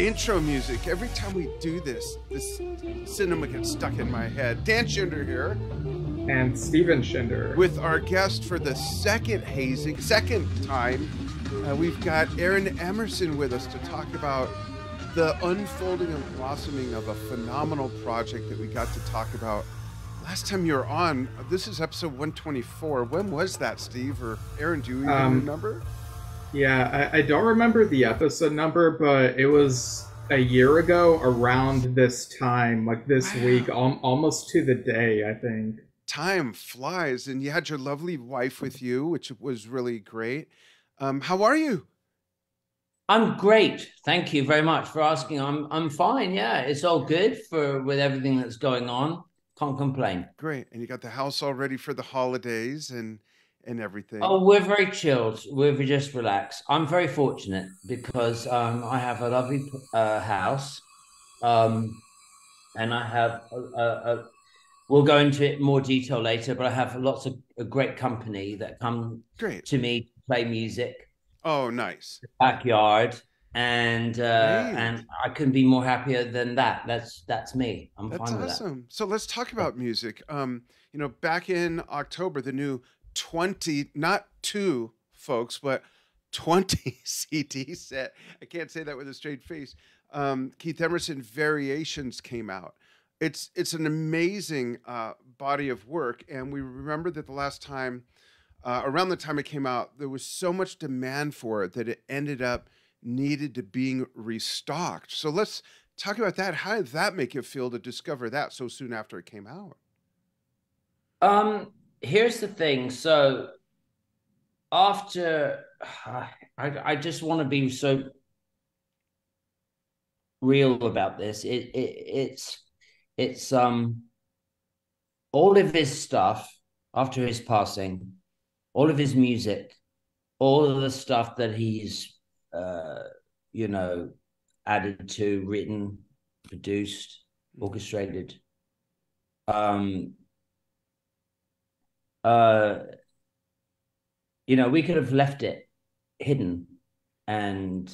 intro music. Every time we do this, this cinema gets stuck in my head. Dan Schinder here. And Steven Schinder. With our guest for the second time, we've got Aaron Emerson with us to talk about the unfolding and blossoming of a phenomenal project that we got to talk about last time you were on. This is episode 124. When was that, Steve? Or Aaron, do you even remember? Yeah, I don't remember the episode number, but it was a year ago around this time, like this week, almost to the day, I think. Time flies, and you had your lovely wife with you, which was really great. How are you? I'm great. Thank you very much for asking. I'm fine. Yeah, it's all good with everything that's going on. Can't complain. Great. And you got the house all ready for the holidays and everything. Oh, we're very chilled. We're just relaxed. I'm very fortunate because I have a lovely house, and I have we'll go into it more detail later, but I have lots of a great company that come to me to play music. Oh, nice. Backyard. And I couldn't be more happier than that. That's me. I'm fine with that. That's awesome. So let's talk about music. You know, back in October, the new 20, not 2 folks, but 20 CD set. I can't say that with a straight face. Keith Emerson Variations came out. It's an amazing body of work, and we remember that the last time, around the time it came out, there was so much demand for it that it ended up needed to being restocked. So let's talk about that. How did that make you feel to discover that so soon after it came out? Here's the thing. So after, I just want to be so real about this. It's all of his stuff after his passing, all of his music, all of the stuff that he's you know, added to, written, produced, orchestrated. You know, we could have left it hidden and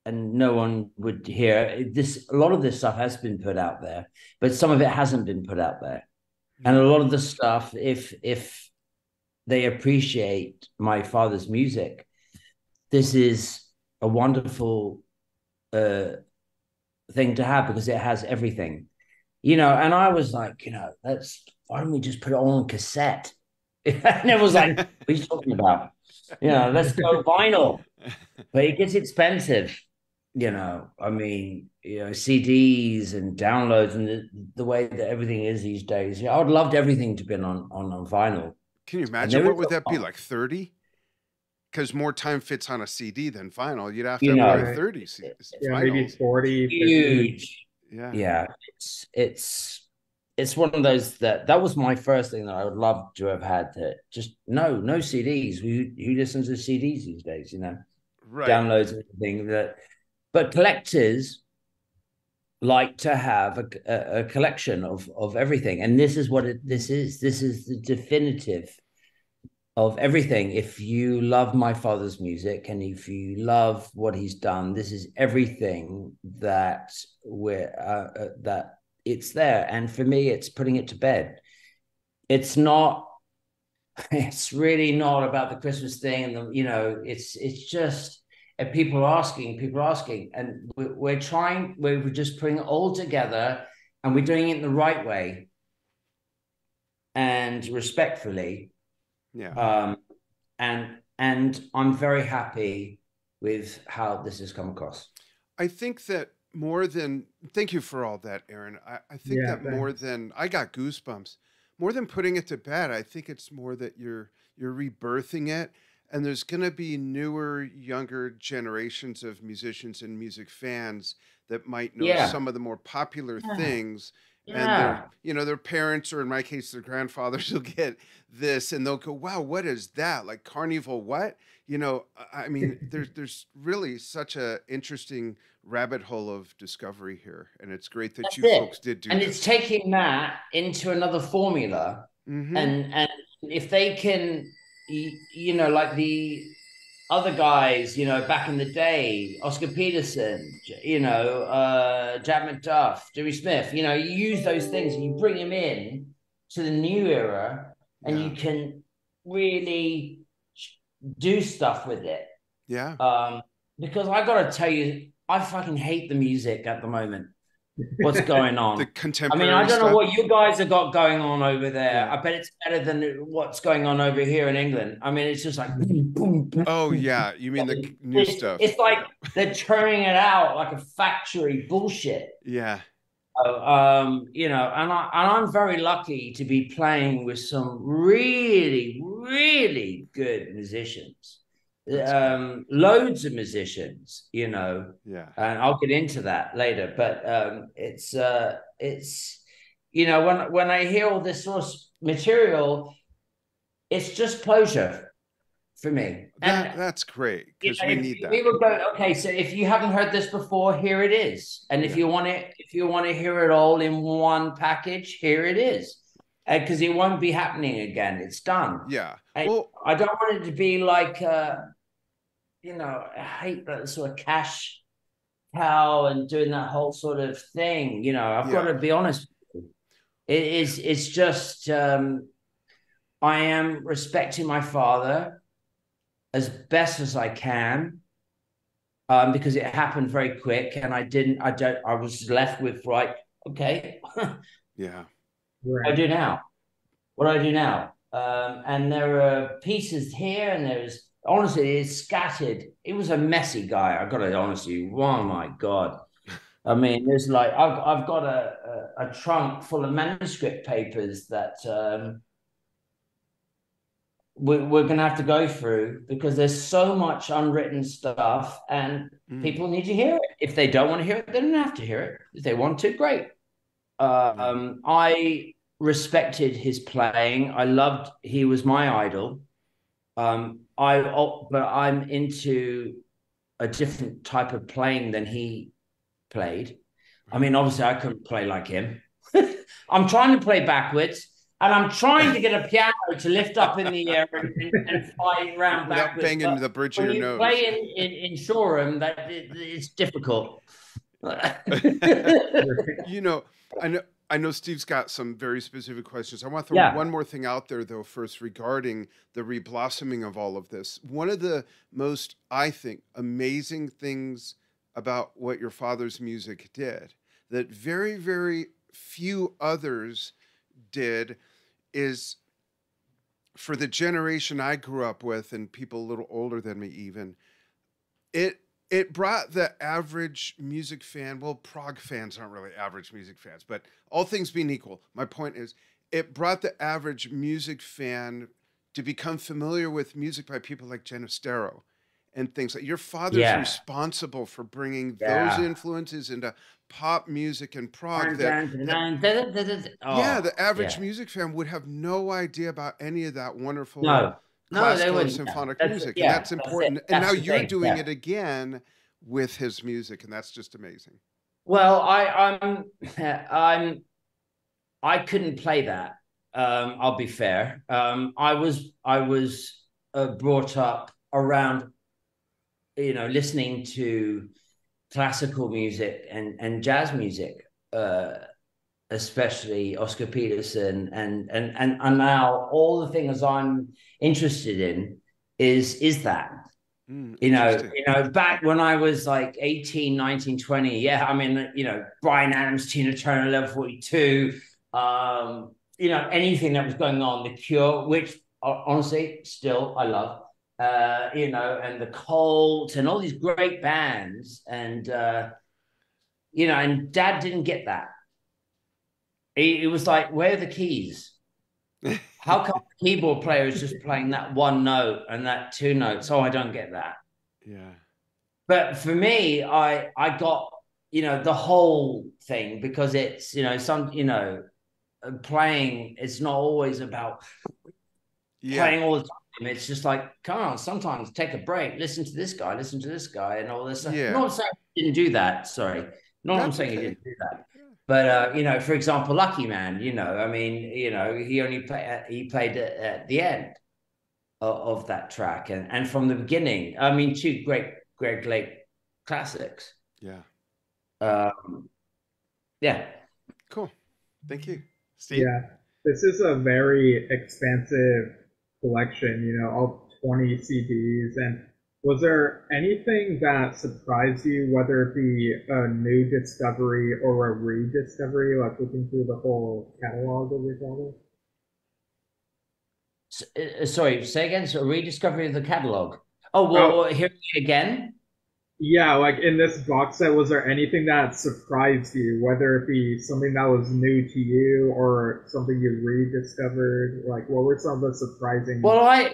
no one would hear this. A lot of this stuff has been put out there, but some of it hasn't been put out there. And a lot of the stuff, if they appreciate my father's music, this is a wonderful thing to have because it has everything, you know. And I was like, you know, why don't we just put it all on cassette? And it was like, what are you talking about? You know, let's go vinyl. But it gets expensive, you know. I mean, you know, CDs and downloads and the way that everything is these days. Yeah, I would love everything to be on vinyl. Can you imagine what would that be, like 30? Because more time fits on a CD than vinyl. You'd have to have like 30 CDs. Yeah, maybe 40. Huge. 50. Yeah. It's one of those that was my first thing that I would love to have had. That just no CDs. Who listens to CDs these days? You know, downloads and everything. But collectors like to have a collection of everything, and this is what this is. This is the definitive of everything. If you love my father's music and if you love what he's done, this is everything that that it's there. And for me, it's putting it to bed. It's really not about the Christmas thing. And, you know, it's just people are asking, and we're just putting it all together and we're doing it in the right way and respectfully. Yeah. And I'm very happy with how this has come across. I think that thank you for all that, Aaron. I think that more than, I got goosebumps, more than putting it to bed, I think it's more that you're rebirthing it. And there's going to be newer, younger generations of musicians and music fans that might know some of the more popular things. And their parents, or in my case, their grandfathers, will get this and they'll go, wow, what is that? Like Carnival, what? You know, I mean, there's really such a interesting rabbit hole of discovery here. And it's great that folks did do that. And it's taking that into another formula. And if they can, you know, like other guys, you know, back in the day, Oscar Peterson, you know, Jack McDuff, Jimmy Smith, you know, you use those things and you bring them in to the new era and you can really do stuff with it. Yeah. Because I got to tell you, I fucking hate the music at the moment. What's going on? The contemporary I don't know stuff. what you guys have got going on over there. Yeah. I bet it's better than what's going on over here in England. I mean, it's just like boom, boom, boom. Oh yeah, you mean the new stuff? It's like they're turning it out like a factory bullshit. Yeah. You know, and I'm very lucky to be playing with some really, really good musicians. Loads of musicians, you know. Yeah. And I'll get into that later. But it's you know, when I hear all this sort of material, it's just closure for me. And that's great, because we need that. We will go, okay, so if you haven't heard this before, here it is. And if you want to hear it all in one package, here it is. Because it won't be happening again. It's done. Yeah. Well, I don't want it to be like you know, I hate that sort of cash cow and doing that whole sort of thing. You know, I've got to be honest with you. It's just I am respecting my father as best as I can, because it happened very quick, and I was left with okay. Yeah. What do I do now? What do I do now? And there are pieces here, and there's, honestly, it's scattered. It was a messy guy. I got to honestly, oh my God. I mean, there's like, I've got a trunk full of manuscript papers that we're going to have to go through, because there's so much unwritten stuff, and people need to hear it. If they don't want to hear it, they don't have to hear it. If they want to, great. I respected his playing. He was my idol. But I'm into a different type of playing than he played. I mean, obviously I couldn't play like him. I'm trying to play backwards, and I'm trying to get a piano to lift up in the air and fly around without backwards. banging the bridge of your nose. When you play in Shoreham, it's difficult. You know, I know Steve's got some very specific questions. I want to throw one more thing out there, though, first, regarding the reblossoming of all of this. One of the most, I think, amazing things about what your father's music did that very, very few others did is, for the generation I grew up with, and people a little older than me even, it brought the average music fan, well, prog fans aren't really average music fans, but all things being equal, my point is, it brought the average music fan to become familiar with music by people like Genestero and things like. Your father's responsible for bringing those influences into pop music and prog. The average music fan would have no idea about any of that wonderful classical symphonic music, and that's important. And now you're doing it again with his music, and that's just amazing. Well, I couldn't play that. I'll be fair. I was brought up around, you know, listening to classical music and jazz music, especially Oscar Peterson, and now all the things I'm interested in is that. You know, back when I was like 18, 19, 20, I mean, you know, Bryan Adams, Tina Turner, Level 42, you know, anything that was going on, The Cure, which honestly still I love, you know, and the Cult and all these great bands, and you know, and Dad didn't get that. It was like, where are the keys? How come the keyboard player is just playing that one note and that two notes? Oh, I don't get that. Yeah. But for me, I got, you know, the whole thing, because it's, you know, you know, playing, it's not always about playing all the time. It's just like, come on, sometimes take a break, listen to this guy, and all this stuff. Not saying he didn't do that, sorry. I'm saying he didn't do that. But, you know, for example, Lucky Man, you know, I mean, you know, he played at the end. of that track, and from the beginning, I mean, two great Greg Lake classics. Yeah. Yeah. Cool. Thank you, Steve. Yeah, this is a very expansive collection, you know, all 20 CDs. And was there anything that surprised you, whether it be a new discovery or a rediscovery, like looking through the whole catalog of your album? Sorry, say again. So, rediscovery of the catalog. Oh, well, hear me again. Yeah, like in this box set, was there anything that surprised you, whether it be something that was new to you or something you rediscovered? Like, what were some of the surprising? Well,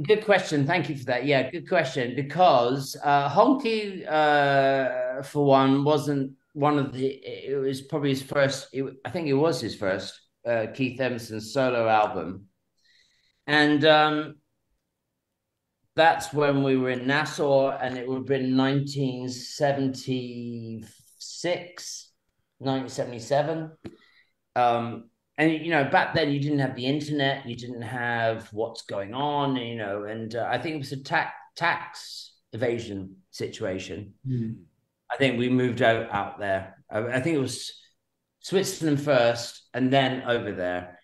good question. Thank you for that. Yeah, good question. Because Honky, for one, wasn't one of the. It was probably his first. I think it was his first Keith Emerson solo album, and that's when we were in Nassau, and it would have been 1976, 1977. And, you know, back then you didn't have the internet, you didn't have what's going on, you know, and I think it was a tax evasion situation. I think we moved out there. I think it was Switzerland first and then over there.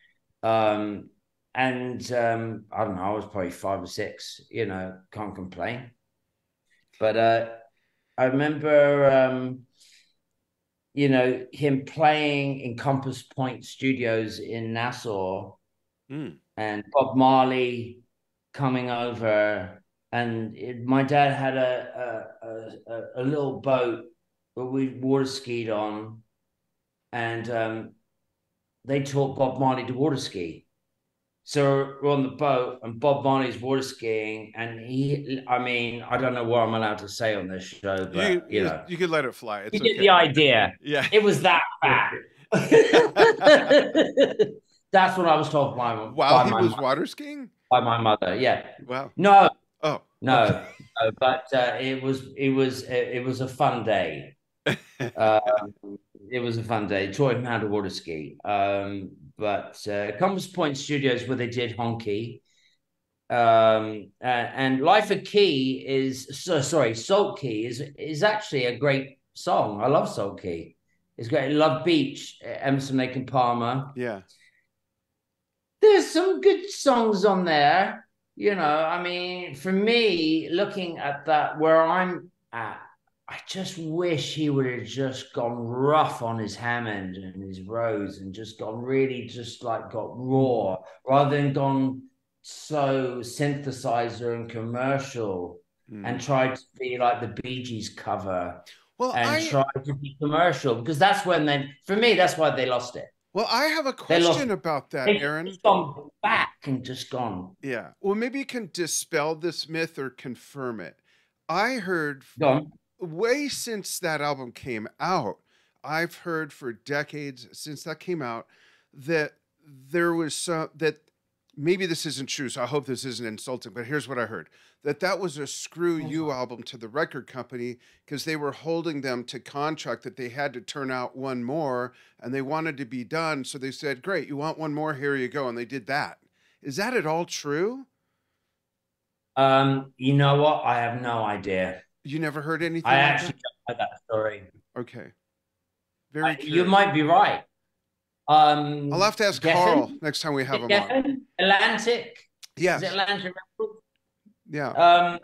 And I don't know, I was probably 5 or 6, you know, can't complain. But I remember, you know, him playing in Compass Point Studios in Nassau and Bob Marley coming over. And my dad had a little boat that we water skied on. And they taught Bob Marley to water ski. So we're on the boat and Bob Marley's water skiing, and I mean, I don't know what I'm allowed to say on this show, but you know, you could let it fly. It's you get the idea. Yeah, it was that bad. That's what I was told by while he was water skiing by my mother. Yeah. Wow. No. Oh. No. Okay. No, but it was a fun day. It was a fun day. Taught him how to water ski. But Compass Point Studios, where they did Honky, and Life of Key Salt Key is actually a great song. I love Salt Key. It's great. I love Beach, Emerson, Lake and Palmer. Yeah. There's some good songs on there. You know, I mean, for me, looking at that where I'm at, I just wish he would have just gone rough on his Hammond and his Rhodes and just got raw rather than gone so synthesizer and commercial and tried to be like the Bee Gees cover tried to be commercial, because that's when for me, that's why they lost it. Well, I have a question about that, Aaron. They've gone back and just gone. Yeah. Well, maybe you can dispel this myth or confirm it. I heard way since that album came out, I've heard for decades since that came out that there was that maybe this isn't true, so I hope this isn't insulting, but here's what I heard. That was a screw you album to the record company because they were holding them to contract that they had to turn out one more and they wanted to be done. So they said, great, you want one more? Here you go. And they did that. Is that at all true? You know what? I have no idea. You never heard anything I actually don't know that story. Okay. Very curious. You might be right. I'll have to ask Carl next time we have him on. Atlantic? Yes. Is it Atlantic? Yeah.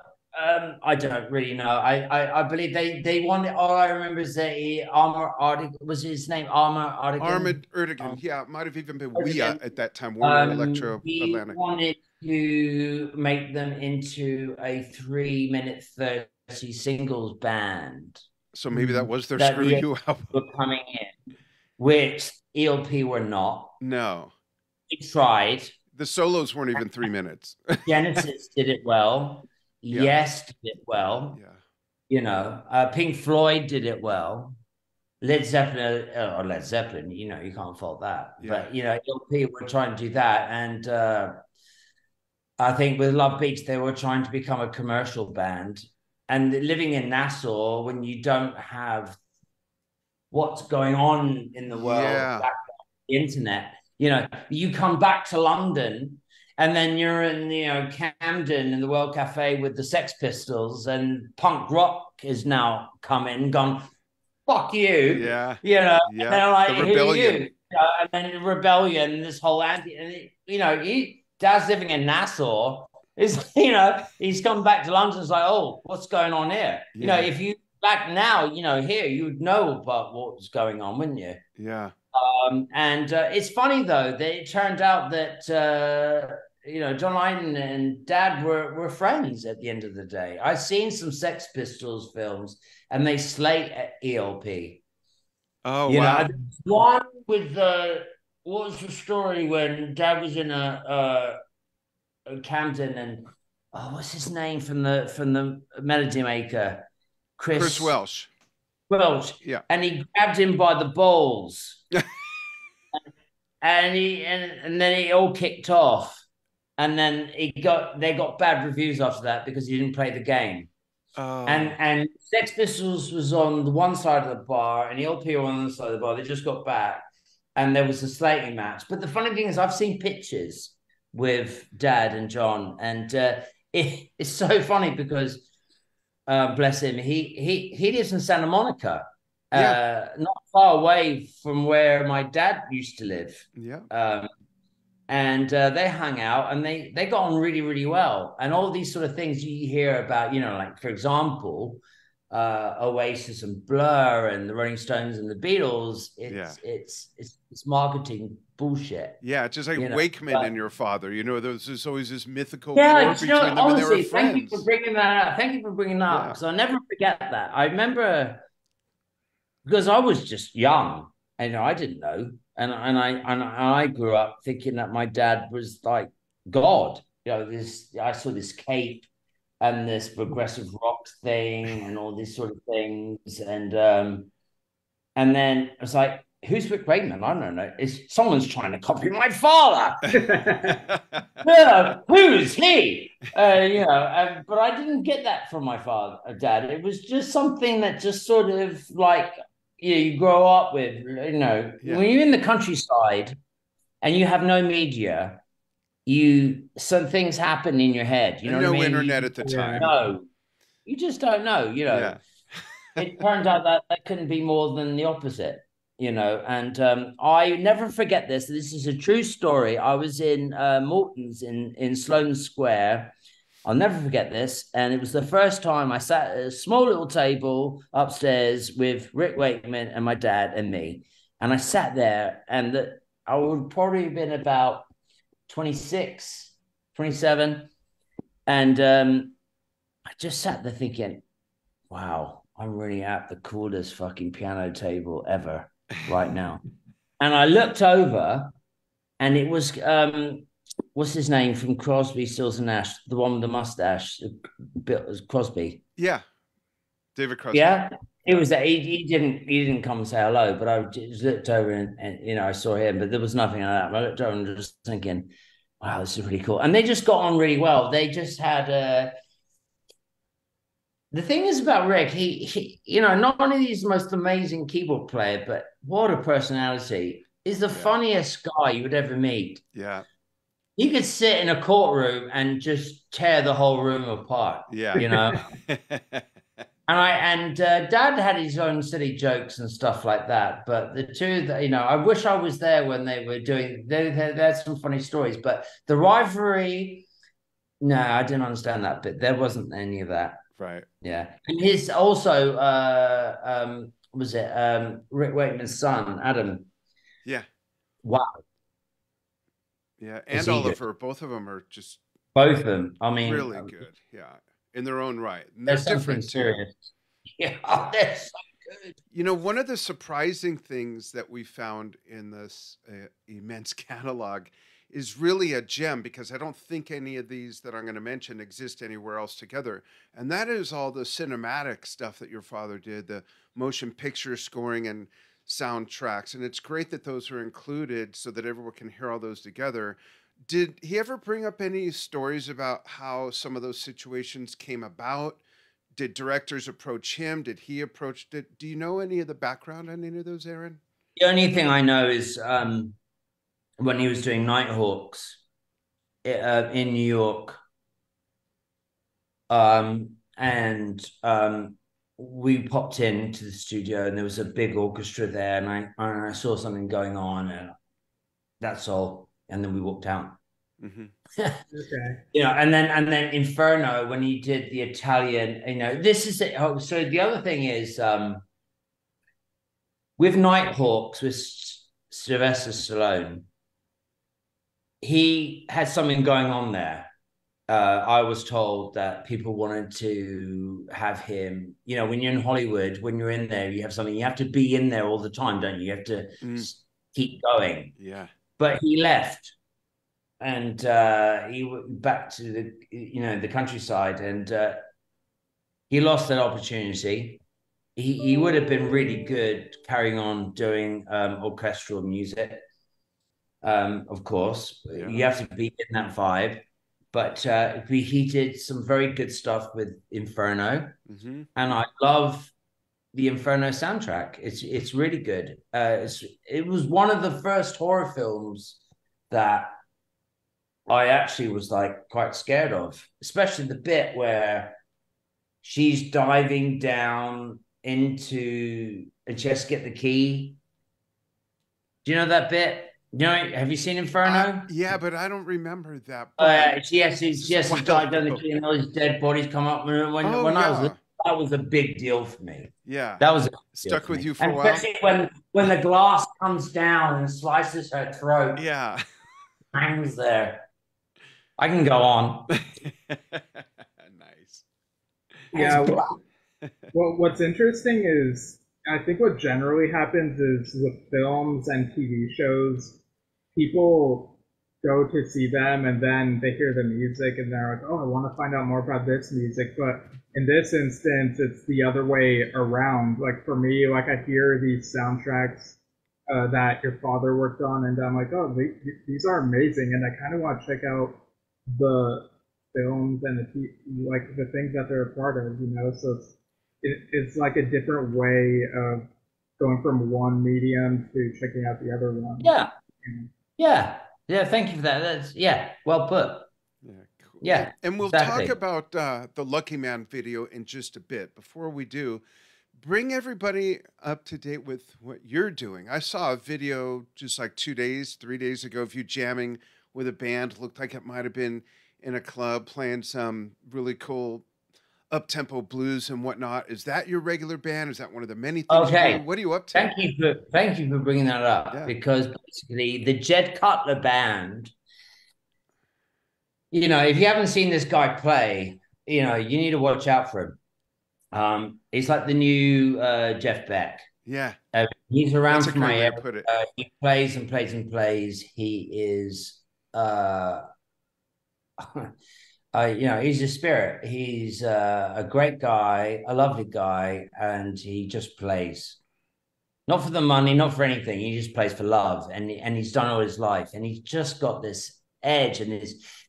I don't really know. I believe they wanted. All I remember is that Armored was his name. Armored Erdogan. Yeah, it might have even been WIA at that time. Warner Electro Atlantic. He wanted to make them into a 3-minute 30 singles band. So maybe that was their Screw You album. Were coming in, which ELP were not. No. He tried. The solos weren't even 3 minutes. Genesis did it well. Yeah. Yes did it well. Yeah. You know, Pink Floyd did it well. Led Zeppelin, you know, you can't fault that. Yeah. But, you know, ELP were trying to do that. And I think with Love Beach, they were trying to become a commercial band. And living in Nassau, when you don't have what's going on in the world, back on the internet, you know, you come back to London and then you're in, Camden in the World Cafe with the Sex Pistols, and punk rock is now coming, gone, fuck you. Yeah. And they're like, the rebellion. Who are you? And then rebellion, this whole Dad's living in Nassau. He's come back to London. It's like, oh, what's going on here? Yeah. If you back now, here, you would know about what was going on, wouldn't you? Yeah. And it's funny though that it turned out that John Lydon and Dad were friends at the end of the day. I've seen some Sex Pistols films, and they slate at ELP. Oh, wow. One with what was the story when Dad was in a Camden, and what's his name from the Melody Maker? Chris Welsh. Yeah. And he grabbed him by the balls. and then it all kicked off. And then they got bad reviews after that because he didn't play the game. Oh. And Sex Pistols was on the one side of the bar, and ELP were on the other side of the bar. They just got back, and there was a slating match. But the funny thing is, I've seen pictures with Dad and John, and it's so funny because bless him, he lives in Santa Monica, not far away from where my dad used to live. Yeah. And they hung out, and they got on really, really well. And all these sort of things you hear about, like, for example, Oasis and Blur and the Rolling Stones and the Beatles. It's marketing bullshit. Yeah, it's just like Wakeman and your father. There's always this mythical war between them, honestly, and they were friends. Thank you for bringing that up. Thank you for bringing that up, because I'll never forget that. I remember, because I was just young, and I didn't know. And I grew up thinking that my dad was like God. I saw this cape and this progressive rock thing and all these sort of things. And then I was like, who's Rick Wakeman? I don't know. Someone's trying to copy my father. Who's he? But I didn't get that from my dad. It was just something that just sort of like, you grow up with, when you're in the countryside and you have no media, some things happen in your head. No internet at the time. No, you just don't know. It turned out that couldn't be more than the opposite. And I never forget this. This is a true story. I was in Morton's in Sloane Square. I'll never forget this. And it was the first time I sat at a small little table upstairs with Rick Wakeman and my dad and me. And I sat there, and I would probably have been about 26, 27. And I just sat there thinking, wow, I'm really at the coolest fucking piano table ever right now. And I looked over, and it was... what's his name from Crosby, Stills and Nash? The one with the mustache, Crosby. Yeah, David Crosby. Yeah, it was that. He didn't come and say hello, but I just looked over and I saw him, but there was nothing like that. I looked over and just thinking, wow, this is really cool. And they just got on really well. They just had the thing is about Rick, he not only he's the most amazing keyboard player, but what a personality. He's the funniest guy you would ever meet. Yeah. He could sit in a courtroom and just tear the whole room apart. Yeah. And Dad had his own silly jokes and stuff like that. But the two that, I wish I was there when they were doing, they had some funny stories, but the rivalry, no, I didn't understand that bit. There wasn't any of that. Right. Yeah. And his also, was it Rick Wakeman's son, Adam? Yeah. Wow. Yeah, and Oliver, both of them are just... Both of them, I mean... really good, yeah, in their own right. And they're different, serious. Yeah, they're so good. One of the surprising things that we found in this immense catalog is really a gem, because I don't think any of these that I'm going to mention exist anywhere else together. And that is all the cinematic stuff that your father did, the motion picture scoring and soundtracks, and it's great that those are included so that everyone can hear all those together. Did he ever bring up any stories about how some of those situations came about? Did directors approach him? Did he approach it? Do you know any of the background on any of those, Aaron? The only thing I know is when he was doing Nighthawks, in New York. We popped into the studio and there was a big orchestra there, and I saw something going on, and that's all. And then we walked out. Mm-hmm. Okay. And then Inferno, when he did the Italian, this is it. Oh, so the other thing is with Nighthawks, with Sylvester Stallone, he had something going on there. I was told that people wanted to have him, when you're in Hollywood, when you're in there, you have something, you have to be in there all the time, don't you? You have to keep going. Yeah. But he left, and he went back to the countryside, and he lost that opportunity. He would have been really good carrying on doing orchestral music. Of course, you have to be in that vibe. But he did some very good stuff with Inferno, and I love the Inferno soundtrack. It's really good. It was one of the first horror films that I actually was like quite scared of, especially the bit where she's diving down into and she has to get the key. Do you know that bit? Have you seen Inferno? Yeah, but I don't remember that. She has to dive down the key and all these dead bodies come up. That was a big deal for me. Yeah. That was stuck with you for a while. Especially when the glass comes down and slices her throat. Yeah. Hangs there. I can go on. Nice. Yeah. Well, what's interesting is I think what generally happens is with films and TV shows, people go to see them and then they hear the music and they're like, oh, I want to find out more about this music. But in this instance, it's the other way around. Like for me, like I hear these soundtracks that your father worked on, and I'm like, oh, these are amazing. And I kind of want to check out the films and the things that they're a part of, So it's like a different way of going from one medium to checking out the other one. Yeah. Yeah. Thank you for that. That's well put. Yeah, cool. Yeah. And we'll talk about the Lucky Man video in just a bit. Before we do, bring everybody up to date with what you're doing. I saw a video just like 3 days ago of you jamming with a band. Looked like it might have been in a club playing some really cool up-tempo blues and whatnot. Is that your regular band? Is that one of the many things you do? What are you up to? Thank you for bringing that up, because basically the Jed Cutler band, if you haven't seen this guy play, you need to watch out for him. He's like the new Jeff Beck. Yeah. He's around for my area. He plays and plays and plays. He is he's a spirit. He's a great guy, a lovely guy, and he just plays. Not for the money, not for anything. He just plays for love, and he's done all his life, and he's just got this edge. And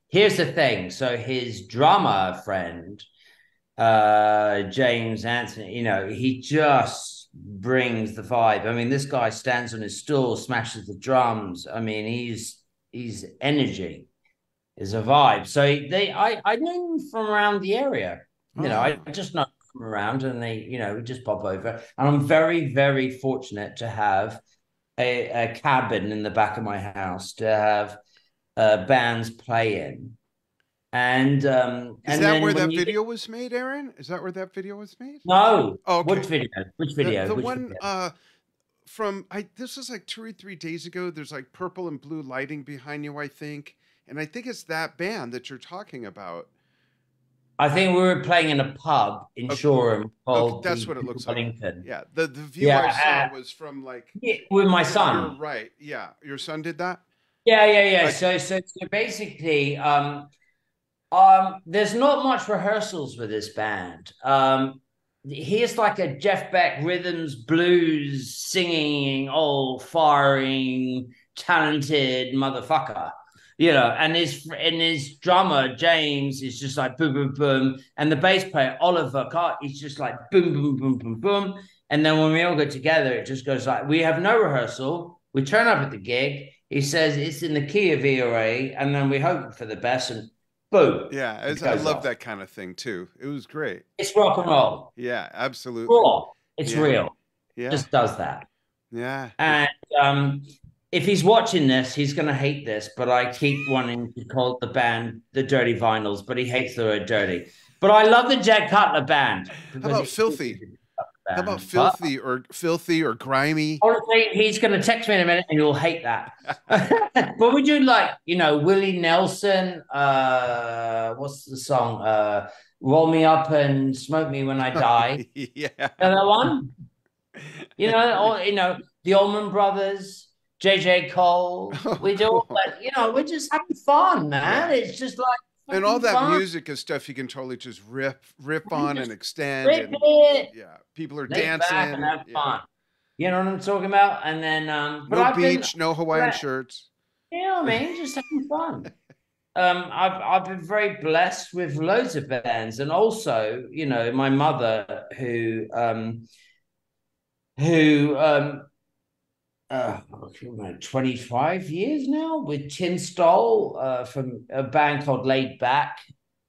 here's the thing. So his drummer friend, James Anthony, he just brings the vibe. I mean, this guy stands on his stool, smashes the drums. I mean, he's energy. Is a vibe. So I knew him from around the area. I just know from around, and they, just pop over. And I'm very, very fortunate to have a cabin in the back of my house to have bands play in. And is that where that video was made, Aaron? Is that where that video was made? No. Oh, okay. Which video? The one this was like 2 or 3 days ago. There's like purple and blue lighting behind you, I think. And I think it's that band that you're talking about. I think we were playing in a pub in Shoreham called that's what it looks Wellington. Like. Yeah, the view I saw was from like with my son. You're right. Yeah, your son did that. Yeah. Like, so basically, there's not much rehearsals with this band. He's like a Jeff Beck rhythms, blues, singing, firing, talented motherfucker. And his drummer, James, is just like boom, boom, boom. And the bass player, Oliver, he's just like boom, boom, boom, boom, boom. And then when we all get together, it just goes like, we have no rehearsal. We turn up at the gig. He says it's in the key of E or A, and then we hope for the best, and boom, Yeah, it I goes love off. that kind of thing too. It was great. It's rock and roll. Yeah, absolutely. Raw. It's Yeah, real. yeah, Just does that. yeah. And if he's watching this, he's going to hate this, but I keep wanting to call the band the Dirty Vinyls, but he hates the word dirty. But I love the Jack Cutler band How because about it is filthy? a How about band. But filthy or grimy? honestly, he's going to text me in a minute and he'll hate that. But we do like, Willie Nelson. What's the song? Roll Me Up and Smoke Me When I Die. Yeah. Know that one? The Allman Brothers, JJ Cole. Oh, We do all cool. that, we're just having fun, man. Yeah. It's just like And all fucking that fun. music is stuff you can totally just rip on and extend. Rip And it, yeah, people are lay dancing. back and have Yeah. fun. You know what I'm talking about? And then, but No I've been, beach, no Hawaiian shirts. you know what I mean? Just having fun. I've been very blessed with loads of bands, and also, my mother who 25 years now with Tim Stoll from a band called Laid Back.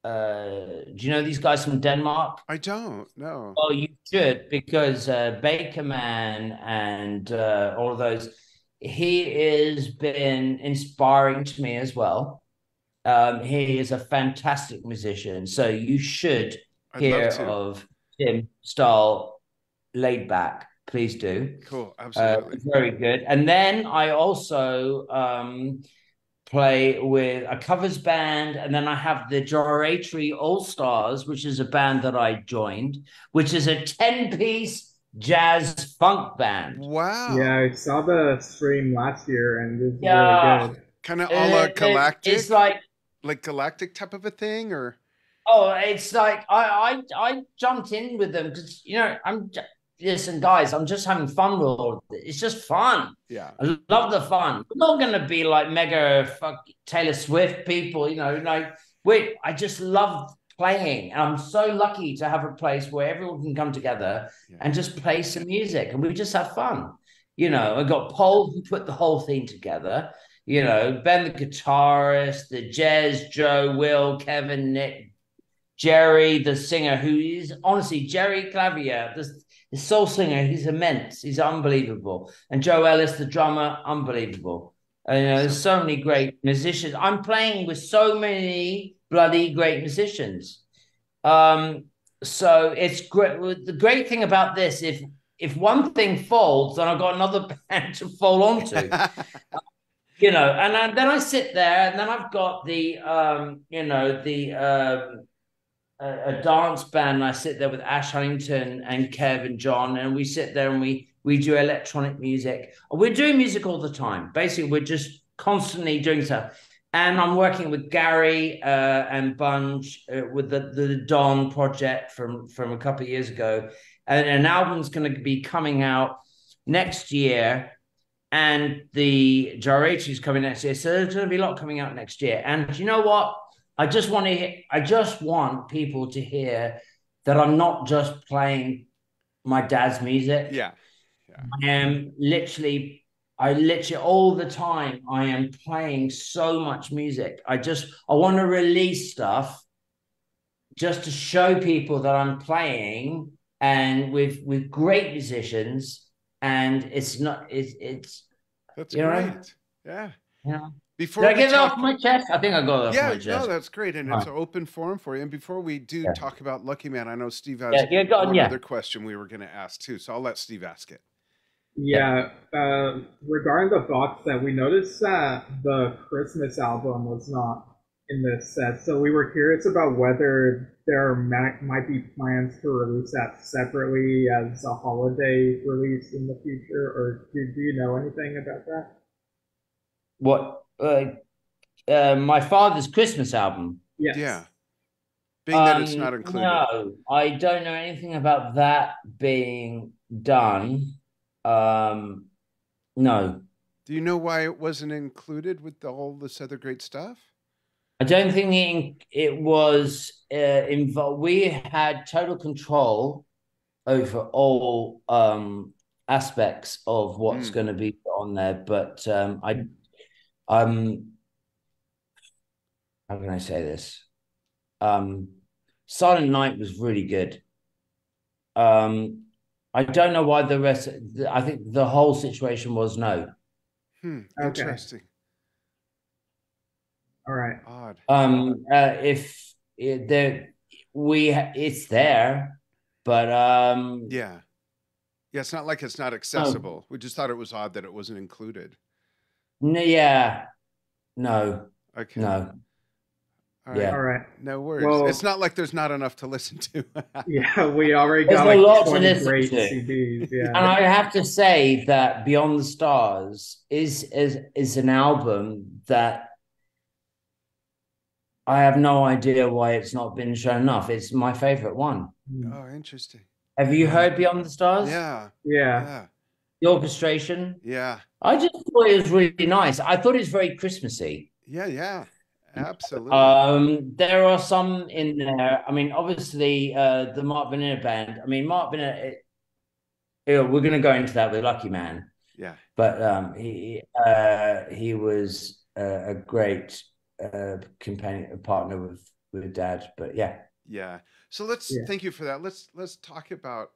Do you know these guys from Denmark? I don't know. Oh, you should, because Baker Man and all of those, he has been inspiring to me as well. He is a fantastic musician, so you should hear of Tim Stoll, Laid Back. Please do. Cool, absolutely. Very good. And then I also play with a covers band, and then I have the Gyratory All Stars, which is a band that I joined, which is a 10-piece jazz funk band. Wow. Yeah, I saw the stream last year, and it was really good. Kind of a la Galactic? It's like Galactic type of a thing, or? Oh, it's like I jumped in with them because listen, guys, I'm just having fun with all of it. It's just fun. Yeah. I love the fun. We're not going to be like mega Taylor Swift people, I just love playing. And I'm so lucky to have a place where everyone can come together and just play some music and we just have fun. I got Paul who put the whole thing together. Ben the guitarist, the Jez, Joe, Will, Kevin, Nick, Jerry, the singer, who is honestly Jerry Clavier, the soul singer. He's immense. He's unbelievable. And Joe Ellis, the drummer, unbelievable. There's so many great musicians. I'm playing with so many bloody great musicians. So it's great. The great thing about this, if one thing folds, then I've got another band to fall onto. And then I sit there, and then I've got a dance band. And I sit there with Ash Huntington and Kev and John, and we sit there and we do electronic music. We're doing music all the time. Basically, we're just constantly doing stuff. And I'm working with Gary and Bunge with the Dawn project from a couple of years ago, and an album's going to be coming out next year. And the Gyratory is coming next year. So there's going to be a lot coming out next year. And you know what? I just want people to hear that I'm not just playing my dad's music. Yeah. I literally all the time I am playing so much music. I want to release stuff just to show people that I'm playing and with great musicians. And it's that's great. Yeah. Before did I get it off my chest? I think I got it off my chest. Yeah, no, that's great. And it's an open forum for you. And before we do talk about Lucky Man, I know Steve has one other question we were going to ask too. So I'll let Steve ask it. Yeah. Regarding the box set, we noticed that the Christmas album was not in this set. So we were curious about whether there might be plans to release that separately as a holiday release in the future, or do you know anything about that? What? My father's Christmas album? Yes. Yeah. Being that it's not included. No, I don't know anything about that being done. No. Do you know why it wasn't included with all this other great stuff? I don't think it was involved. We had total control over all aspects of what's going to be on there, but how can I say this? Silent Night was really good. I don't know why the rest. I think the whole situation was no. Interesting. Okay. All right. Odd. If it, there, it's there, but yeah, it's not like it's not accessible. We just thought it was odd that it wasn't included. Yeah, no, okay, no. All right. All right. No worries. Well, it's not like there's not enough to listen to. Yeah, we already got like 20 great CDs. Yeah. And I have to say that Beyond the Stars is an album that I have no idea why it's not been shown enough. It's my favorite one. Oh, interesting. Have you heard Beyond the Stars? Yeah. Yeah. The orchestration? Yeah. I just thought it was really nice. I thought it was very Christmassy. Yeah. Absolutely. There are some in there. I mean, obviously, the Mark Vanilla band. I mean, Mark Vanilla. We're going to go into that with Lucky Man. Yeah. But he was a great companion, partner with Dad. But yeah. Yeah. So thank you for that. Let's talk about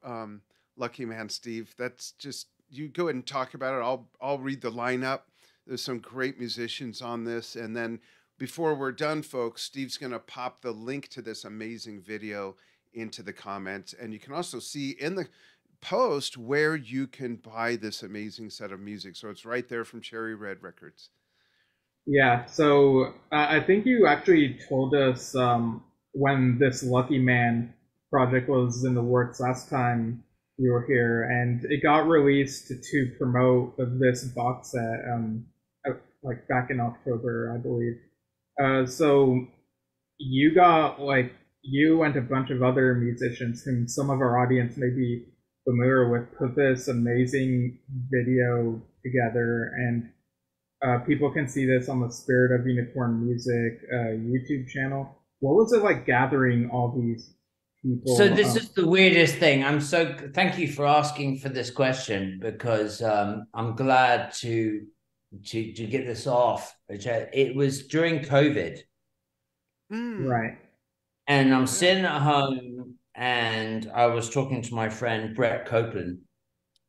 Lucky Man, Steve. That's just, you go ahead and talk about it. I'll read the lineup. There's some great musicians on this, and then before we're done, folks, Steve's going to pop the link to this amazing video into the comments, and you can also see in the post where you can buy this amazing set of music. So it's right there from Cherry Red Records. Yeah. So I think you actually told us when this Lucky Man project was in the works last time you were here, and it got released to promote this box set like back in October, I believe. So you got like, you and a bunch of other musicians whom some of our audience may be familiar with put this amazing video together, and people can see this on the Spirit of Unicorn Music YouTube channel. What was it like gathering all these people? So this is the weirdest thing. Thank you for asking for this question, because I'm glad to get this off. It was during COVID. Right. And I'm sitting at home, and I was talking to my friend Brett Copeland,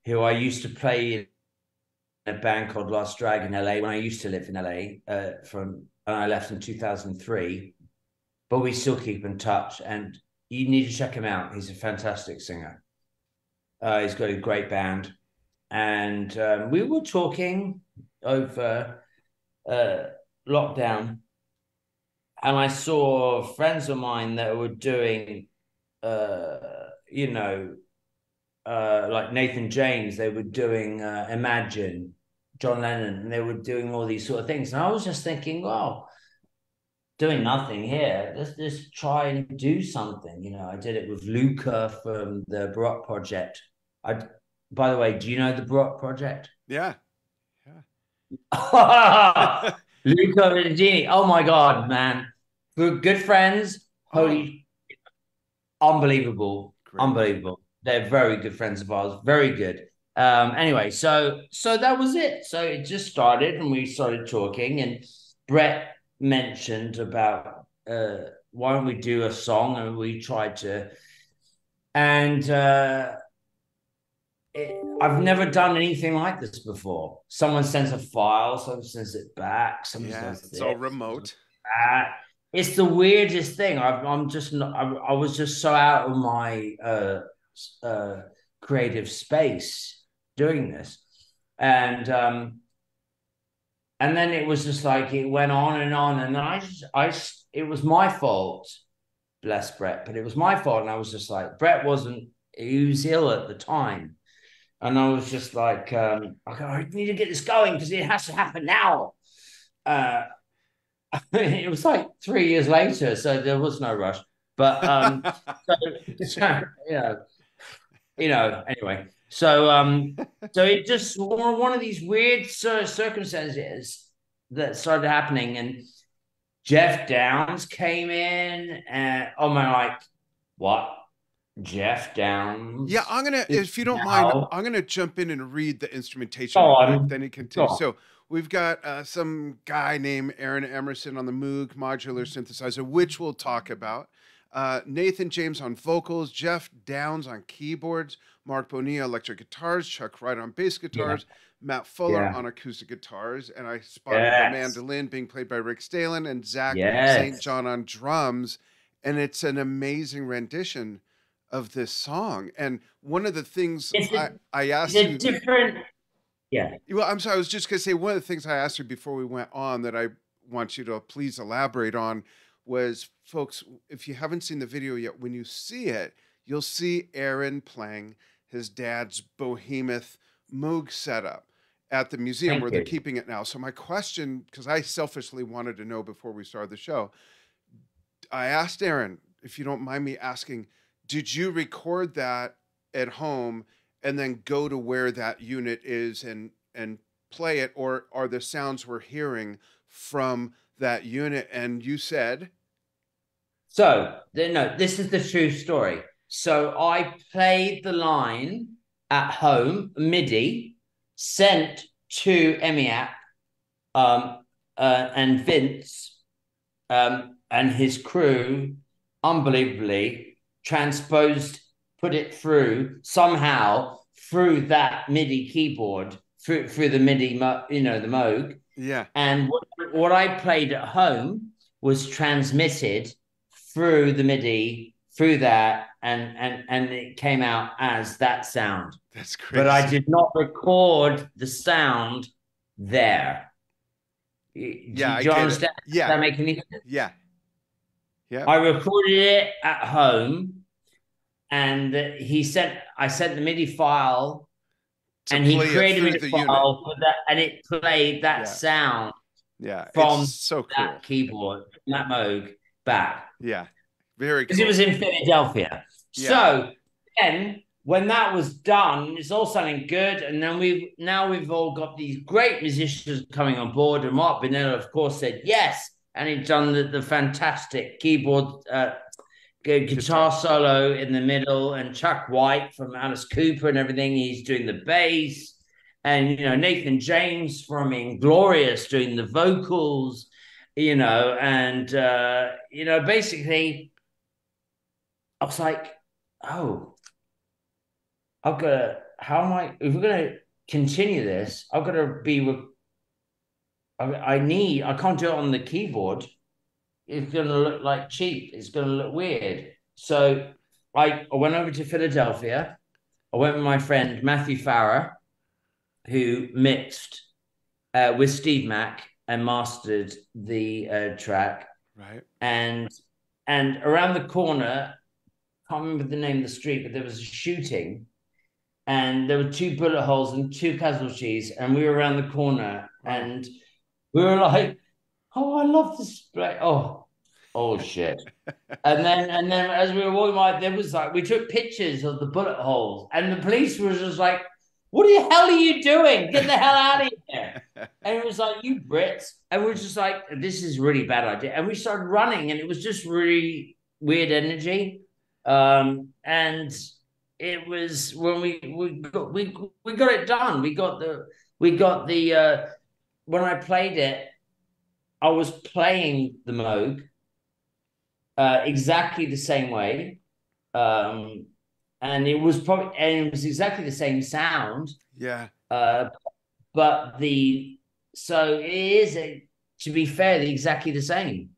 who I used to play in a band called Lost Drag in LA when I used to live in LA, and I left in 2003, but we still keep in touch, and you need to check him out. He's a fantastic singer. He's got a great band, and we were talking over lockdown, and I saw friends of mine that were doing, like Nathan James, they were doing Imagine, John Lennon, and they were doing all these sort of things. And I was just thinking, well, doing nothing here. Let's just try and do something. I did it with Luca from the Baroque Project. By the way, do you know the Baroque Project? Yeah. Luca Medellini. Oh my God, man. Good friends. Holy, unbelievable. Great. Unbelievable. They're very good friends of ours. Very good. Anyway, so that was it. So it just started, and we started talking, and Brett mentioned about why don't we do a song, and we tried to, and I've never done anything like this before. Someone sends a file, someone sends it back, someone does it's all remote. It's the weirdest thing. I was just so out of my creative space doing this, and then it was just like it went on, and it was my fault, bless Brett, but it was my fault, and I was just like, he was ill at the time. And I was just like, I need to get this going because it has to happen now. It was like 3 years later, so there was no rush. But anyway. So it just one of these weird circumstances that started happening, and Jeff Downs came in, and like, what? Jeff Downs. Yeah, if you don't mind, I'm gonna jump in and read the instrumentation Go real quick. on. Then you Go continue. on. So we've got some guy named Aaron Emerson on the Moog modular synthesizer, which we'll talk about. Nathan James on vocals, Jeff Downs on keyboards, Mark Bonilla electric guitars, Chuck Wright on bass guitars, Matt Fuller on acoustic guitars, and I spotted the mandolin being played by Rick Stalen and Zach St. John on drums. And it's an amazing rendition of this song. And one of the things I asked you different. Yeah. Well, I'm sorry. I was just going to say one of the things I asked you before we went on that I want you to please elaborate on was, folks, if you haven't seen the video yet, when you see it, you'll see Aaron playing his dad's Behemoth Moog setup at the museum where they're keeping it now. So my question, because I selfishly wanted to know before we started the show, I asked Aaron, if you don't mind me asking, did you record that at home and then go to where that unit is and play it, or are the sounds we're hearing from that unit? And you said, so no, this is the true story. So I played the line at home, MIDI, sent to EMIAC and Vince and his crew, unbelievably transposed, put it through somehow through that MIDI keyboard, through the MIDI, the Moog. Yeah. And what I played at home was transmitted through the MIDI, through that, and it came out as that sound. That's crazy. But I did not record the sound there. Do you understand? Yeah. Does that make any sense? Yeah. Yeah. I recorded it at home, and I sent the MIDI file, and he created a MIDI file for that, and it played that sound. Yeah, from it's so cool. That keyboard, from that Moog back. Yeah, very cool. Because it was in Philadelphia. Yeah. So then, when that was done, it's all sounding good, and then we've all got these great musicians coming on board, and Mark Bonilla, of course, said yes, and he'd done the fantastic keyboard guitar solo in the middle, and Chuck White from Alice Cooper and everything, he's doing the bass. And, Nathan James from Inglorious doing the vocals, and, basically I was like, oh, if we're going to continue this, I've got to be, I can't do it on the keyboard. It's going to look like cheap. It's going to look weird. So I went over to Philadelphia. I went with my friend, Matthew Farrer, who mixed with Steve Mack and mastered the track. Right. And around the corner, can't remember the name of the street, but there was a shooting, and there were 2 bullet holes and 2 casualties, and we were around the corner, and we were like, oh, I love this place. Oh shit. and then as we were walking by, there was we took pictures of the bullet holes, and the police was just like, what the hell are you doing? Get the hell out of here. And it was like, you Brits. And we're just like, this is a really bad idea. And we started running, and it was just really weird energy. And it was when we got it done. We got the when I played it, I was playing the Moog exactly the same way. And it was exactly the same sound. Yeah. But so it is, to be fair, exactly the same,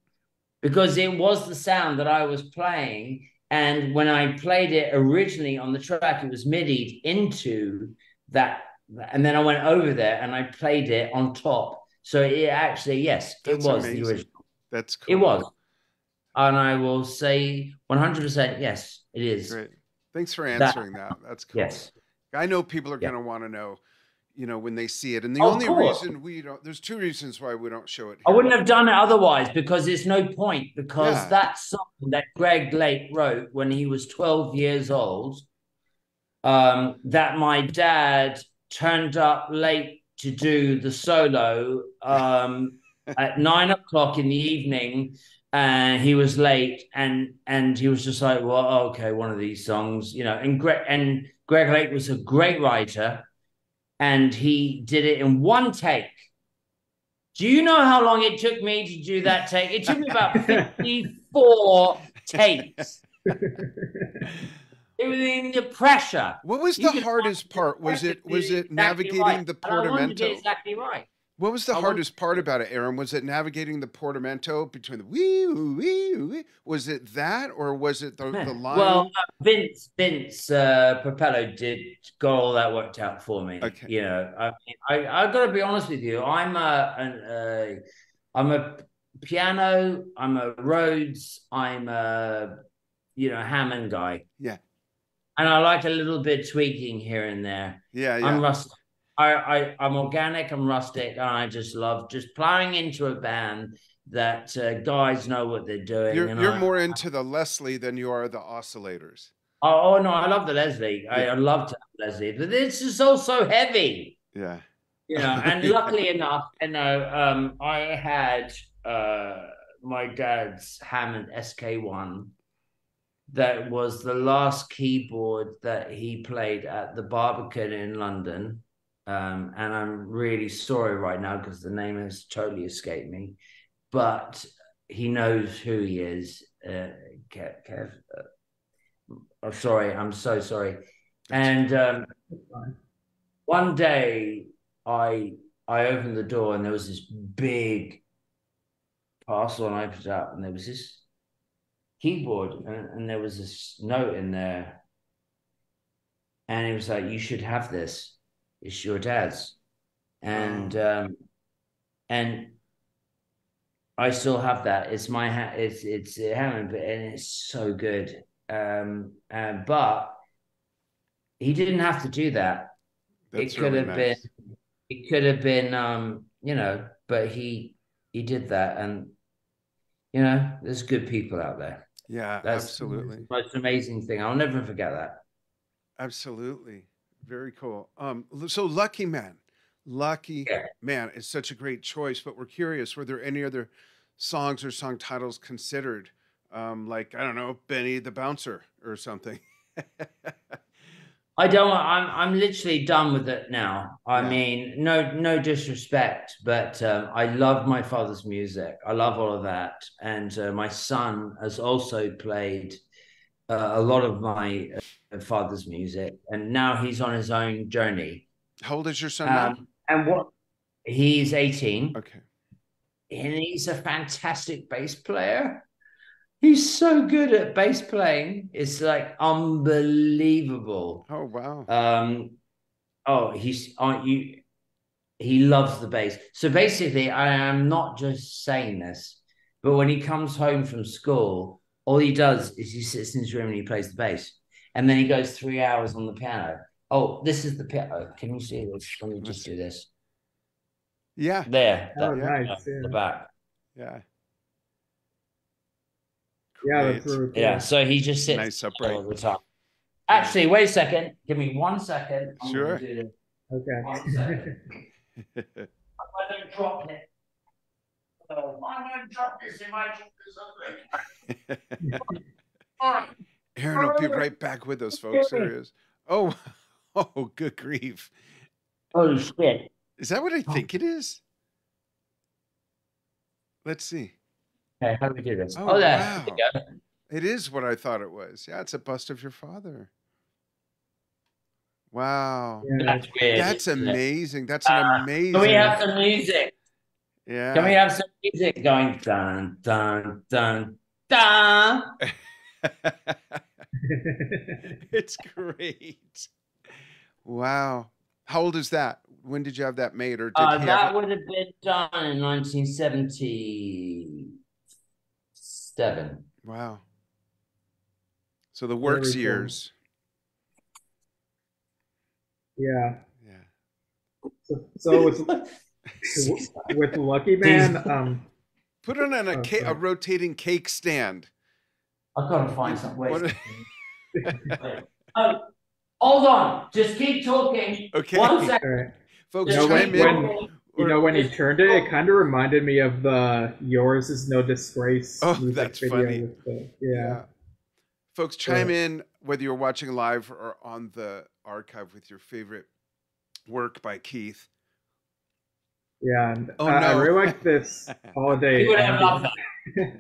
because it was the sound that I was playing. And when I played it originally on the track, it was MIDI'd into that. And then I went over there and I played it on top. So it actually, yes, it was amazing. The original. That's cool. It was. And I will say 100%, yes, it is. Great. Thanks for answering that. That's cool. Yes. I know people are going to want to know, when they see it. And the only reason there's 2 reasons why we don't show it here. I wouldn't have done it otherwise, because there's no point, because that song that Greg Lake wrote when he was 12 years old, that my dad turned up late to do the solo at 9 o'clock in the evening, and he was late, and he was just like, well, okay, one of these songs, you know. And Greg Lake was a great writer, and he did it in one take. Do you know how long it took me to do that take? It took me about 54 takes. It was in the pressure. What was the hardest part? Was it navigating the portamento? Exactly right. What was the hardest part about it, Aaron? Was it navigating the portamento between the wee wee wee? Was it that, or was it the line? Well, Vince Propello got all that worked out for me. Okay. You know, I got to be honest with you. I'm a piano. I'm a Rhodes. I'm a Hammond guy. Yeah. And I like a little bit tweaking here and there. Yeah. I'm rustic. I'm organic, I'm rustic, and I just love just plowing into a band that guys know what they're doing. You're more into the Leslie than you are the oscillators. Oh no, I love the Leslie. Yeah. I love to have Leslie, but this is also heavy. Yeah. You know, and luckily enough, I had my dad's Hammond SK1. That was the last keyboard that he played at the Barbican in London. And I'm really sorry right now because the name has totally escaped me, but he knows who he is. Kev. I'm sorry. I'm so sorry. And one day I opened the door and there was this big parcel, and I opened it up and there was this keyboard and there was this note in there. And it was like, you should have this. It's your dad's, and I still have that. It's my it's Hammond, and it's so good. But he didn't have to do that. That's it could have been. It could have been. But he did that, and there's good people out there. Yeah, that's absolutely the most amazing thing. I'll never forget that. Absolutely. Very cool. So Lucky Man is such a great choice, but we're curious, were there any other songs or song titles considered? Like, I don't know, Benny the Bouncer or something. I'm literally done with it now. I mean, no disrespect, but I love my father's music. I love all of that. And my son has also played a lot of my father's music, and now he's on his own journey. How old is your son now? And he's 18. Okay. And he's a fantastic bass player. He's so good at bass playing. It's like unbelievable. Oh, wow. He loves the bass. So basically, I am not just saying this, but when he comes home from school, all he does is he sits in his room and he plays the bass. And then he goes 3 hours on the piano. Oh, this is the piano. Can you see this? Let me just do this. Yeah. There. Nice. The back. Yeah. Yeah, that's really cool. Yeah, so he just sits nice upright all the time. Actually, wait a second. Give me 1 second. Sure. Okay. 1 second. I don't drop it. I don't drop this in my Aaron will be right back with us, folks. There he is. Oh, good grief. Oh, shit. Is that what I think it is? Let's see. Okay, how do we do this? Oh, there. Wow. There you go. It is what I thought it was. Yeah, it's a bust of your father. Wow. Yeah. That's weird. That's amazing. That's an amazing. Can we have some music? Yeah. Can we have some music going? Dun, dun, dun, dun. It's great. Wow. How old is that? When did you have that made? Or did that would have been done in 1977. Wow. So the works years. Yeah. Yeah. So it's with Lucky Man. Put it on a rotating cake stand. I've got to find some ways. Hold on. Just keep talking. Okay. 1 second. Folks, chime in. You know, when he turned it, it kind of reminded me of the "Yours Is No Disgrace" music video. Funny. With the, yeah. Folks, chime in whether you're watching live or on the archive with your favorite work by Keith. Yeah, and I really like this holiday. He would have loved that.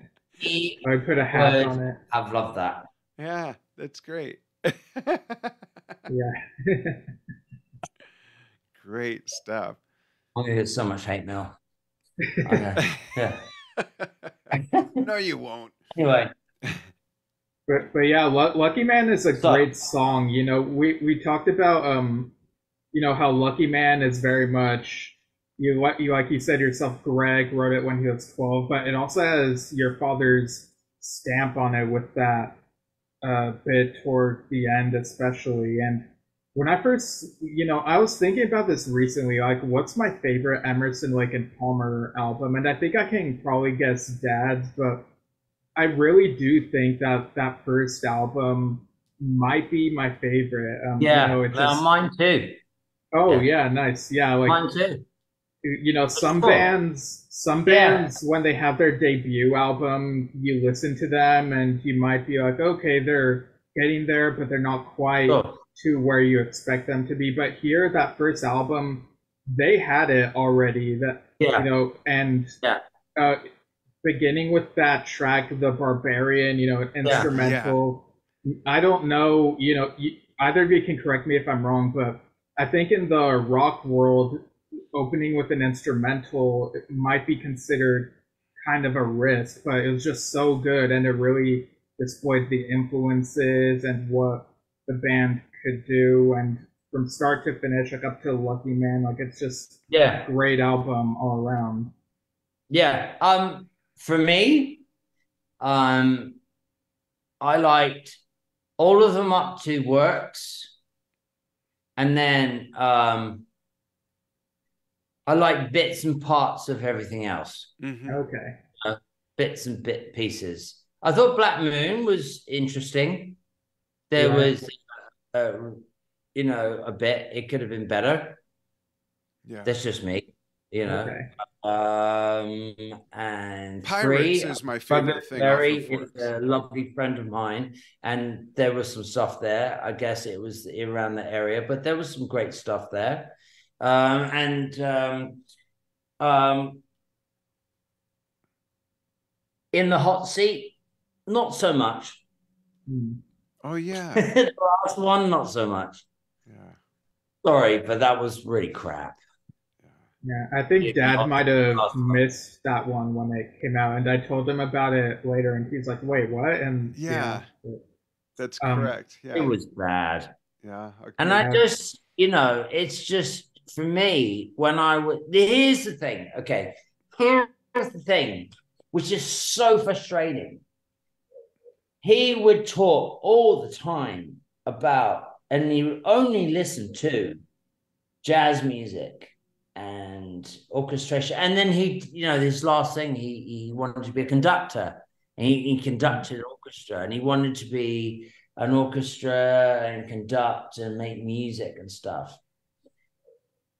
I put a hat on it. I've loved that. Yeah, that's great. Yeah. Great stuff. I'm gonna get so much hate mail. Yeah. No, you won't. Anyway. But yeah, Lucky Man is a great song. You know, we talked about you know, how Lucky Man is very much you like you said yourself, Greg wrote it when he was 12, but it also has your father's stamp on it with that bit toward the end especially. And when I first, you know, I was thinking about this recently, like what's my favorite Emerson, Lake and Palmer album? And I think I can probably guess Dad's, but I really do think that that first album might be my favorite. Yeah, you know, it just, mine too. Oh yeah, nice. Yeah, like mine too. You know, some bands when they have their debut album, you listen to them and you might be like, okay, they're getting there, but they're not quite to where you expect them to be. But here, that first album, they had it already. That you know, and beginning with that track, "The Barbarian," you know, instrumental. I don't know, you know, either of you can correct me if I'm wrong, but I think in the rock world, opening with an instrumental, it might be considered kind of a risk, but it was just so good, and it really displayed the influences and what the band could do, and from start to finish, like up to Lucky Man, like it's just a great album all around. Yeah. For me, I liked all of them up to Works, and then I like bits and parts of everything else. Mm-hmm. Okay. Bits and bit pieces. I thought Black Moon was interesting. There was, you know, a bit. It could have been better. Yeah. That's just me, you know. Okay. And Pirates is my favorite thing. Barry is a lovely friend of mine, and there was some stuff there. I guess it was around the area, but there was some great stuff there. In the hot seat, not so much. Oh yeah. The last one, not so much. Yeah. Sorry, but that was really crap. Yeah, I think Dad might have missed that one when it came out, and I told him about it later, and he's like, "Wait, what?" And that's correct. Yeah, it was bad. Yeah, and I just, you know, it's just for me when I would. Here's the thing. Okay, here's the thing, which is so frustrating. He would talk all the time about, and he only listened to jazz music and orchestration, and then he, you know, this last thing, he wanted to be a conductor, and he conducted an orchestra, and he wanted to be an orchestra and conduct and make music and stuff.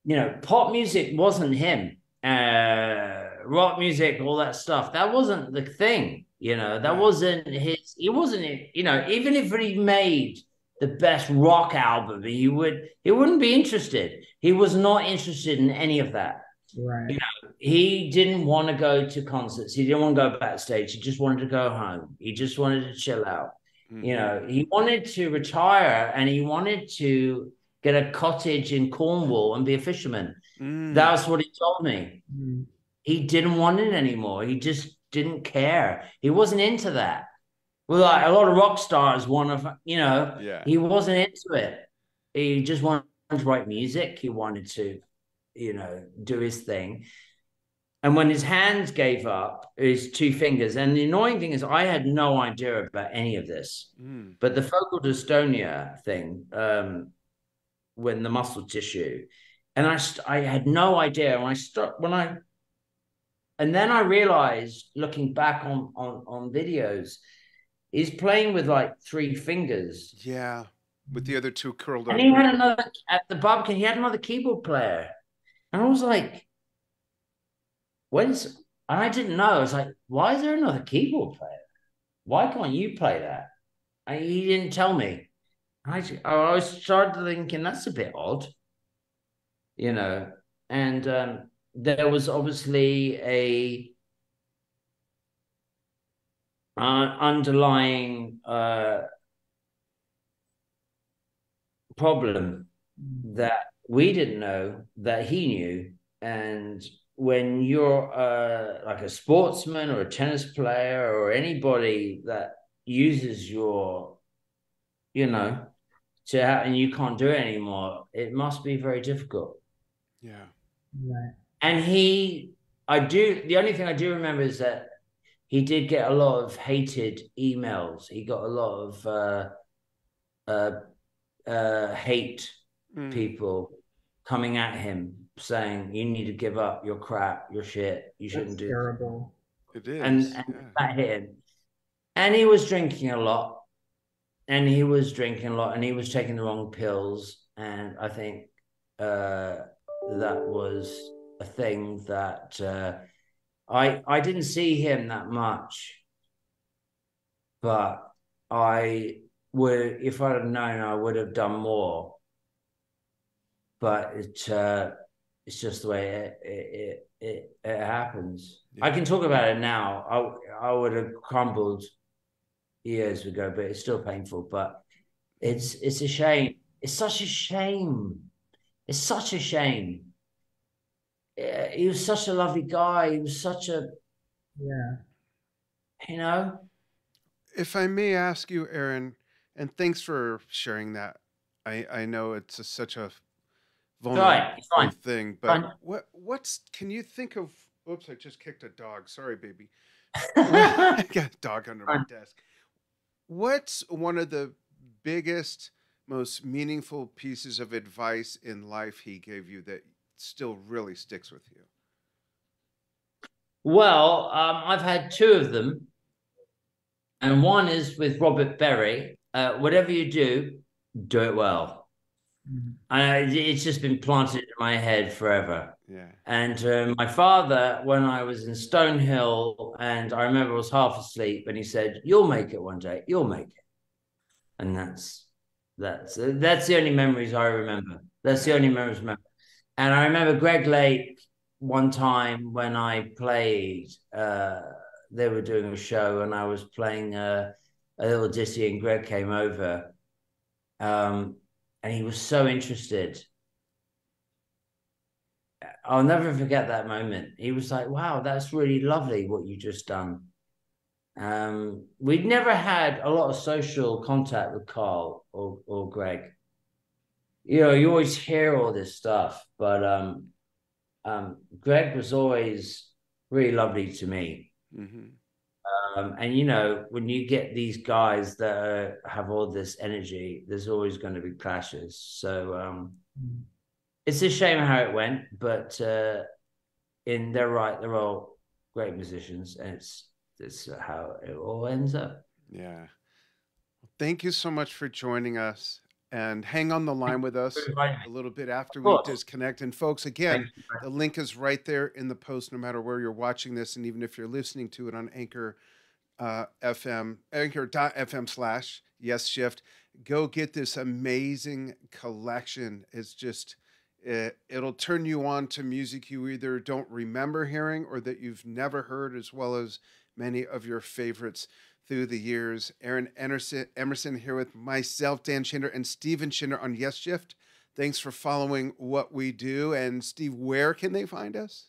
You know, pop music wasn't him. Rock music, all that stuff, that wasn't the thing. You know, that wasn't his. He wasn't, you know, even if he made the best rock album, he wouldn't be interested. He was not interested in any of that. Right. You know, he didn't want to go to concerts. He didn't want to go backstage. He just wanted to go home. He just wanted to chill out. Mm-hmm. You know, he wanted to retire, and he wanted to get a cottage in Cornwall and be a fisherman. That's what he told me. He didn't want it anymore. He just didn't care. He wasn't into that. Well, like a lot of rock stars want to, you know, he wasn't into it. He just wanted to write music. He wanted to, you know, do his thing. And when his hands gave up, his two fingers, and the annoying thing is I had no idea about any of this, but the focal dystonia thing, when the muscle tissue, and I had no idea. And then I realized, looking back on videos, he's playing with like three fingers. Yeah, with the other two curled up. And he had another, at the Barbican, he had another keyboard player. And I was like, and I didn't know. I was like, why is there another keyboard player? Why can't you play that? And he didn't tell me. I started thinking that's a bit odd, you know. And there was obviously a underlying problem that we didn't know that he knew. And when you're like a sportsman or a tennis player or anybody that uses your, you know, and you can't do it anymore, it must be very difficult. Yeah. Right. And the only thing I do remember is that he did get a lot of hated emails. He got a lot of hate people coming at him saying, you need to give up your crap, your shit. You shouldn't do terrible. It is. And that hit him. And he was drinking a lot. And he was taking the wrong pills. And I think that was a thing that I didn't see him that much. But if I'd have known, I would have done more. But it's just the way it happens. Yeah. I can talk about it now. I would have crumbled years ago, but it's still painful. But it's a shame. It's such a shame. It's such a shame. He was such a lovely guy. He was such a, you know. If I may ask you, Aaron, and thanks for sharing that. I know it's such a vulnerable thing, but can you think of? Oops, I just kicked a dog. Sorry, baby. I got a dog under my desk. What's one of the biggest, most meaningful pieces of advice in life he gave you that still really sticks with you? Well, I've had two of them. And one is with Robert Berry. Whatever you do it well. And it's just been planted in my head forever. Yeah. And my father, when I was in Stonehill, and I remember I was half asleep, and he said, "You'll make it one day. You'll make it." And that's the only memories I remember. That's the only memories I remember. And I remember Greg Lake one time when I played. They were doing a show, and I was playing a little ditty, and Greg came over. And he was so interested. I'll never forget that moment. He was like, "Wow, that's really lovely what you just done." We'd never had a lot of social contact with Carl or Greg. You know, you always hear all this stuff, but Greg was always really lovely to me. Mm-hmm. And you know, when you get these guys that have all this energy, there's always going to be clashes. So it's a shame how it went, but they're right. They're all great musicians, and it's how it all ends up. Yeah. Thank you so much for joining us, and hang on the line with us a little bit after we disconnect. And folks, again, the link is right there in the post, no matter where you're watching this, and even if you're listening to it on anchor.fm/Yesshift. Go get this amazing collection. It's just, it'll turn you on to music you either don't remember hearing or that you've never heard, as well as many of your favorites through the years. Aaron Emerson here with myself, Dan Schinder, and Steven Schinder on Yesshift. Thanks for following what we do. And Steve, where can they find us?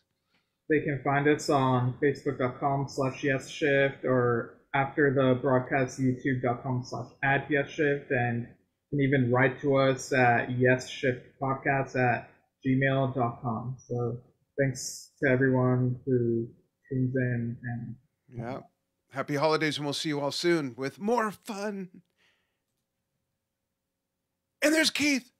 They can find us on facebook.com/Yesshift, or after the broadcast, youtube.com/@Yesshift, and you can even write to us at yesshiftpodcast@gmail.com. So thanks to everyone who tunes in. And yeah, happy holidays, and we'll see you all soon with more fun. And there's Keith.